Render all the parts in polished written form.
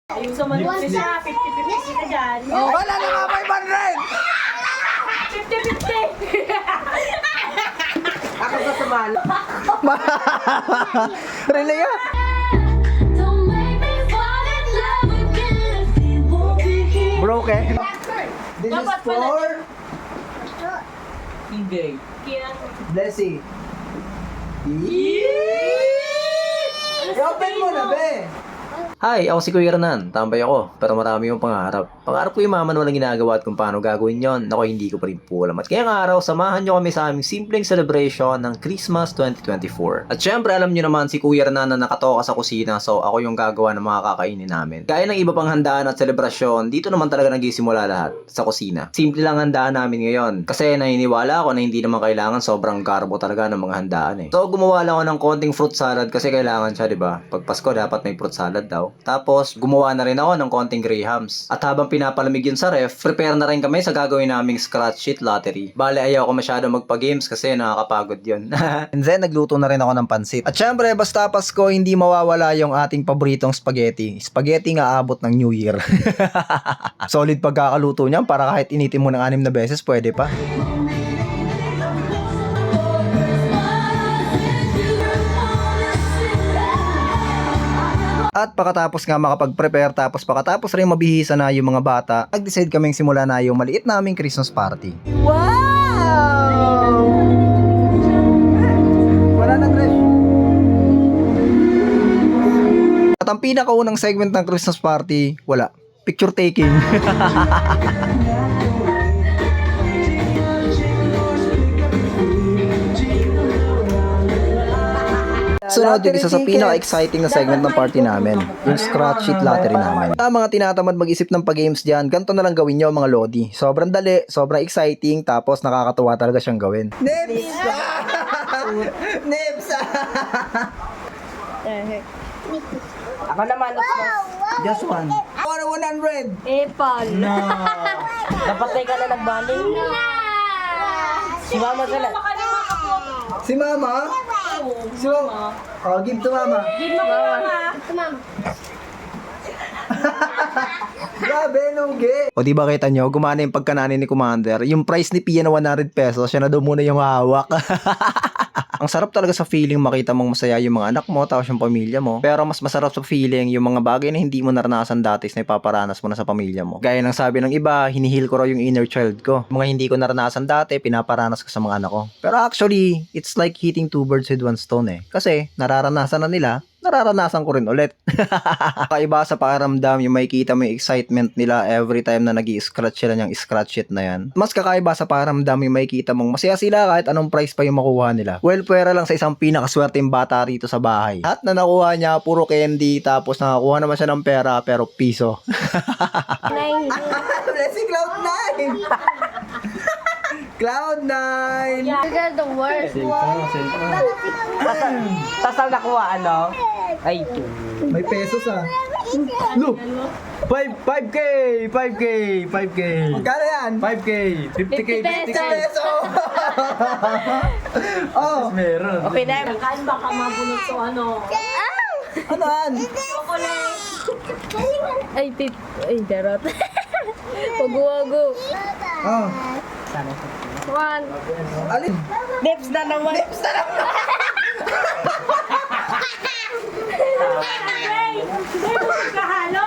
Yung sa manual siya, 50-50 ka dyan. Oh, wala na nga 500! 50-50! Ako sa sumala. Really ah? Broken. This is for Hindi. Blessy. Open mo na, be! Hi, ako si Kuya Renan. Tambay ako, pero marami yung pangarap. Pangarap ko yung maman walang ginagawa at kung paano gagawin yon. Nako, hindi ko pa rin po alam. At ngayong araw, samahan nyo kami sa aming simpleng celebration ng Christmas 2024. At syempre, alam nyo naman si Kuya Renan na nakatoka sa kusina, so ako yung gagawa ng mga kakainin namin. Gaya ng iba pang handaan at selebrasyon, dito naman talaga nagsisimula lahat, sa kusina. Simple lang handaan namin ngayon. Kasi naniniwala ako na hindi naman kailangan sobrang garbo talaga ng mga handaan eh. So, gumawa lang ako ng konting fruit salad kasi kailangan siya, di ba? Pag Pasko, dapat may fruit salad daw. Tapos, gumawa na rin ako ng konting grahams. At habang pinapalamig yun sa ref, prepare na rin kami sa gagawin naming scratch sheet lottery. Bale, ayaw ko masyado magpa-games kasi nakakapagod yun. And then, nagluto na rin ako ng pansit. At syempre, basta Pasko, hindi mawawala yung ating paboritong spaghetti. Spaghetti nga abot ng New Year. Solid pagkakaluto niyan para kahit initin mo ng 6 na beses, pwede pa. At pagkatapos nga makapag-prepare, tapos pagkatapos rin mabihisa na yung mga bata, nag-decide kaming simula na yung maliit naming Christmas party. Wow! Wala na, Trish. At ang pinakaunang segment ng Christmas party, wala. Picture taking. Sunod yung isa sa pinaka-exciting na segment ng party namin, yung scratch sheet lottery namin. Sa mga tinatamad mag-isip ng pag-games dyan, ganito na lang gawin nyo mga lodi. Sobrang dali, sobrang exciting, tapos nakakatuwa talaga siyang gawin. Nips! Nips! Ako naman, Just one. Para 100! Apple. no. Napatay ka na nagbaling. Si mama ka na. Si Mama? Si Mama? Oh, give to Mama. Give mo ka mama. Grabe, lugi. O diba kita nyo, gumana yung pagkanani ni Commander. Yung price ni Pia na 100 pesos, siya na daw muna yung hawak. Ang sarap talaga sa feeling makita mong masaya yung mga anak mo, tapos yung pamilya mo. Pero mas masarap sa feeling yung mga bagay na hindi mo naranasan dati na ipaparanas mo na sa pamilya mo. Gaya ng sabi ng iba, hinihil ko raw yung inner child ko. Mga hindi ko naranasan dati, pinaparanas ko sa mga anak ko. Pero actually, it's like hitting 2 birds with 1 stone eh. Kasi nararanasan na nila, nararanasan ko rin ulit. Kakaiba sa pakiramdam yung makikita mo yung excitement nila every time na nag-i-scratch sila ng scratch sheet na yan. Mas kakaiba sa pakiramdam yung makikita mong masaya sila kahit anong price pa yung makuha nila. Well, pwera lang sa isang pinakaswerteng bata rito sa bahay. At na nakuha niya puro candy, tapos nakakuha naman siya ng pera pero piso. Blessing Cloud9! Cloud9! You got the worst one. Tapos ang nakuha, ano? Ay, 2. May pesos ah. Look! 5K! 5K! 5K! Magkano yan? 5K! 50K! 50 pesos. Oh! Meron. Okay na. Kain baka mabunot so ano. Ano yan? Chocolate. Ay, ay, darot. Pag-uwago. Oh! One. Alin? Nips na naman. Nips na naman! Hey! Hindi mo magkahalo.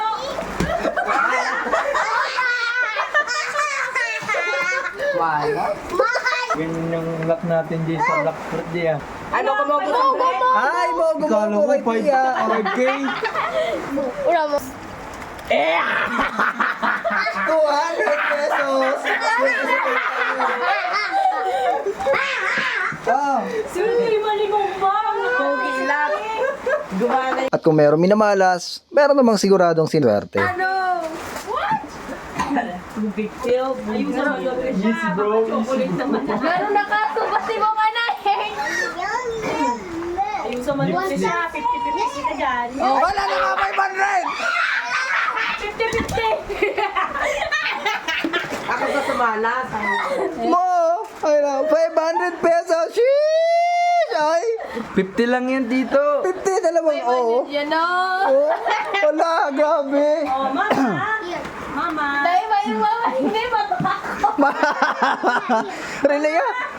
Wala. Ganyan yung lock natin dyan sa lock fruit dyan. Ano ka mo gusto mo? Ay, mogo mo kay Pia! 5K? Ura mo. 200 pesos! Oh! Sino malimong ba? Pogi lang. Gumana. At kung meron minamalas, meron namang siguradong sinwerte. Big deal. Ayun sa mga yes, bro. Chocolate naman. Gano'n na kaso, pati mo ka na eh. Ayun sa manual siya, 50-50 ka dyan. Oh, wala na nga 500! 50-50! Ako sa sumala. Mo! Ay na, 500 pesos! Sheesh! Ay! 50 lang yan dito. 50 na Dalawang oo. Yan o. Oh, wala, grabe. Oh, mama. Mama. Dahil ba yung mama, hindi mata.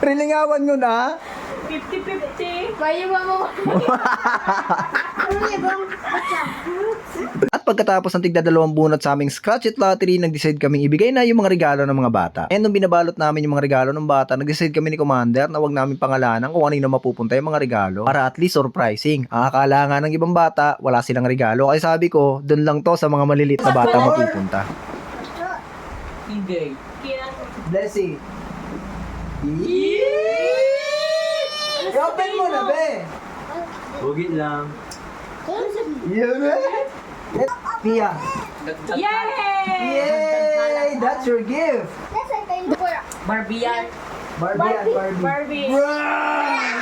Rilingawan nyo na. 50-50. Ba yung mama. At pagkatapos ng tigda 2 bunot sa aming scratch it lottery, nag-decide kaming ibigay na yung mga regalo ng mga bata. And nung binabalot namin yung mga regalo ng bata, nag-decide kami ni Commander na wag namin pangalanan kung ano yung mapupunta yung mga regalo para at least surprising. Ang akala nga ng ibang bata, wala silang regalo. Kaya sabi ko, dun lang to sa mga maliliit na bata mapupunta. Hindi. Blessing. Open mo na, be! Bugit lang. Yun, be! Pia. Yay! Yay! That's your gift! Barbie yan. Barbie. Barbie. Wow!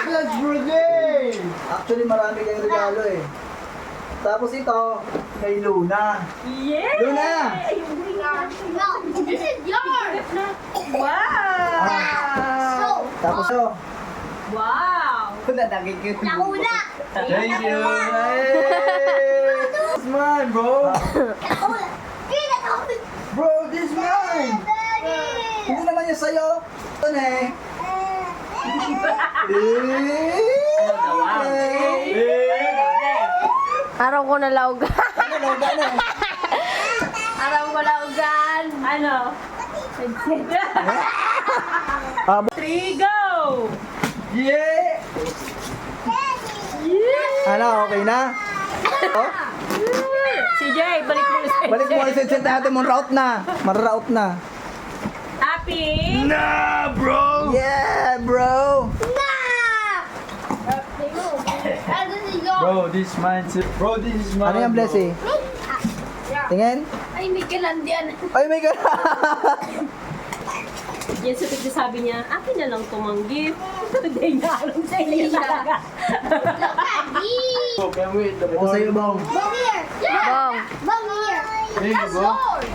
That's for game! Actually, marami kayong regalo eh. Tapos ito, kay Luna. Yay! Luna! This is yours. Wow! Tapos ito. Wow! Nauna. Thank you! Hey! This mine, bro! Bro, this mine! Hindi naman yung sa'yo. Ito na eh. Araw ko na laugan. Ano, gano'n? Araw ko laugan. Ano? 3, go! Yeah! Ano, okay na? Oh? CJ, balik mo ulit. Balik mo ulit sa natin mong route na. Mararoute na. Happy! Yeah, bro! Bro, this mine. Bro, this is mine. Ano yung blessing? Tingin? Ay, may kalandian. Ay, may ka Yan sa sabi niya, akin na lang tumanggi. Hindi niya alam sa inyo talaga. Bro, can we eat the O sa'yo, bong. Bong here. Bong. Bong here. Thank you, That's bro. yours.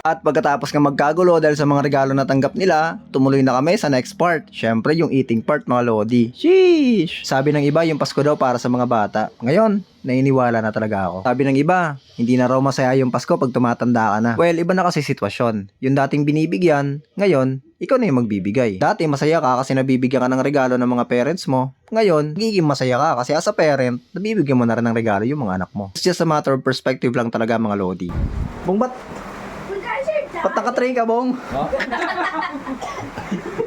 At pagkatapos nga magkagulo dahil sa mga regalo na tanggap nila, tumuloy na kami sa next part. Syempre, yung eating part, mga lodi. Sheesh! Sabi ng iba, yung Pasko daw para sa mga bata. Ngayon, nainiwala na talaga ako. Sabi ng iba, hindi na raw masaya yung Pasko pag tumatanda ka na. Well, iba na kasi sitwasyon. Yung dating binibigyan, ngayon, ikaw na yung magbibigay. Dati masaya ka kasi nabibigyan ka ng regalo ng mga parents mo. Ngayon, magiging masaya ka kasi as a parent, nabibigyan mo na rin ng regalo yung mga anak mo. It's just a matter of perspective lang talaga, mga lodi. Bong, ba't naka-train ka, Bong?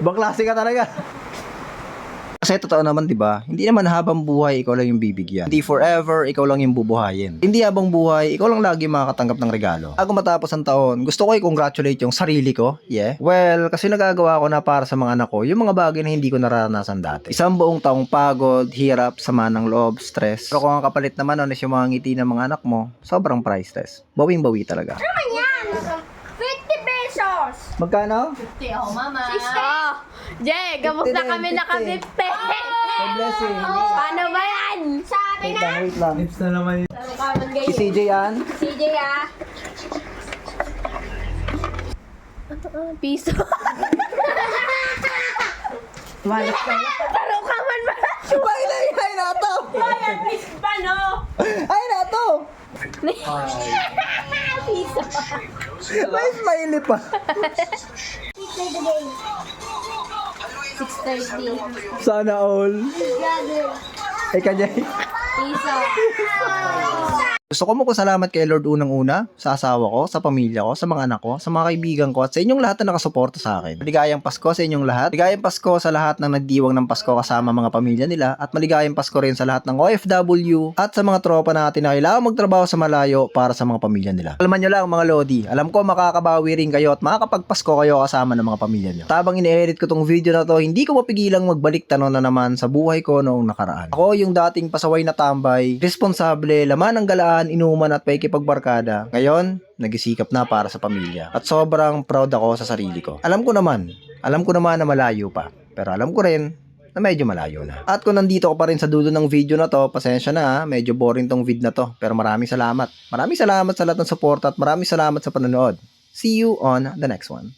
Ibang klase ka talaga. Kasi totoo naman, di ba? Hindi naman habang buhay ikaw lang yung bibigyan. Hindi forever ikaw lang yung bubuhayin. Hindi habang buhay ikaw lang lagi makakatanggap ng regalo. Ako matapos ang taon, gusto ko i-congratulate yung sarili ko. Yeah. Well, kasi nagagawa ko na para sa mga anak ko yung mga bagay na hindi ko nararanasan dati. Isang buong taong pagod, hirap, sama ng loob, stress. Pero kung ang kapalit naman nun is yung mga ngiti ng mga anak mo, sobrang priceless. Bawing-bawi talaga. Yan. 50 pesos. Magkano? 50, oh, mama. 60. Oh. Jay, kamusta 50 kami din, naka-50? God blessing. Paano ba yan? Sabi Wait na. lang, wait lang. Lips na naman yun. Ano ka man Si ganyan? CJ yan. CJ ah. Piso. Taro ka man ba? Ay na to! Ayan, miss pa, no? Ay na to! Piso. May smiley pa. 6:30. Sana all. Ay kanyay. Piso. Gusto ko magpasalamat kay Lord unang-una, sa asawa ko, sa pamilya ko, sa mga anak ko, sa mga kaibigan ko, at sa inyong lahat na nakasuporta sa akin. Maligayang Pasko sa inyong lahat. Maligayang Pasko sa lahat ng nagdiwang ng Pasko kasama mga pamilya nila, at maligayang Pasko rin sa lahat ng OFW at sa mga tropa natin na kailangan magtrabaho sa malayo para sa mga pamilya nila. Alaman nyo lang mga Lodi, alam ko makakabawi rin kayo at makakapagpasko kayo kasama ng mga pamilya nyo. Tabang ini-edit ko tong video na to, hindi ko mapigilang magbalik tanong na naman sa buhay ko noong nakaraan. Ako yung dating pasaway na tambay, responsable, laman ng galaan, inuman at paikipagbarkada. Ngayon, nagisikap na para sa pamilya. At sobrang proud ako sa sarili ko. Alam ko naman na malayo pa. Pero alam ko rin na medyo malayo na. At kung nandito ko pa rin sa dulo ng video na to, pasensya na, medyo boring tong vid na to. Pero maraming salamat. Maraming salamat sa lahat ng support at maraming salamat sa panonood. See you on the next one.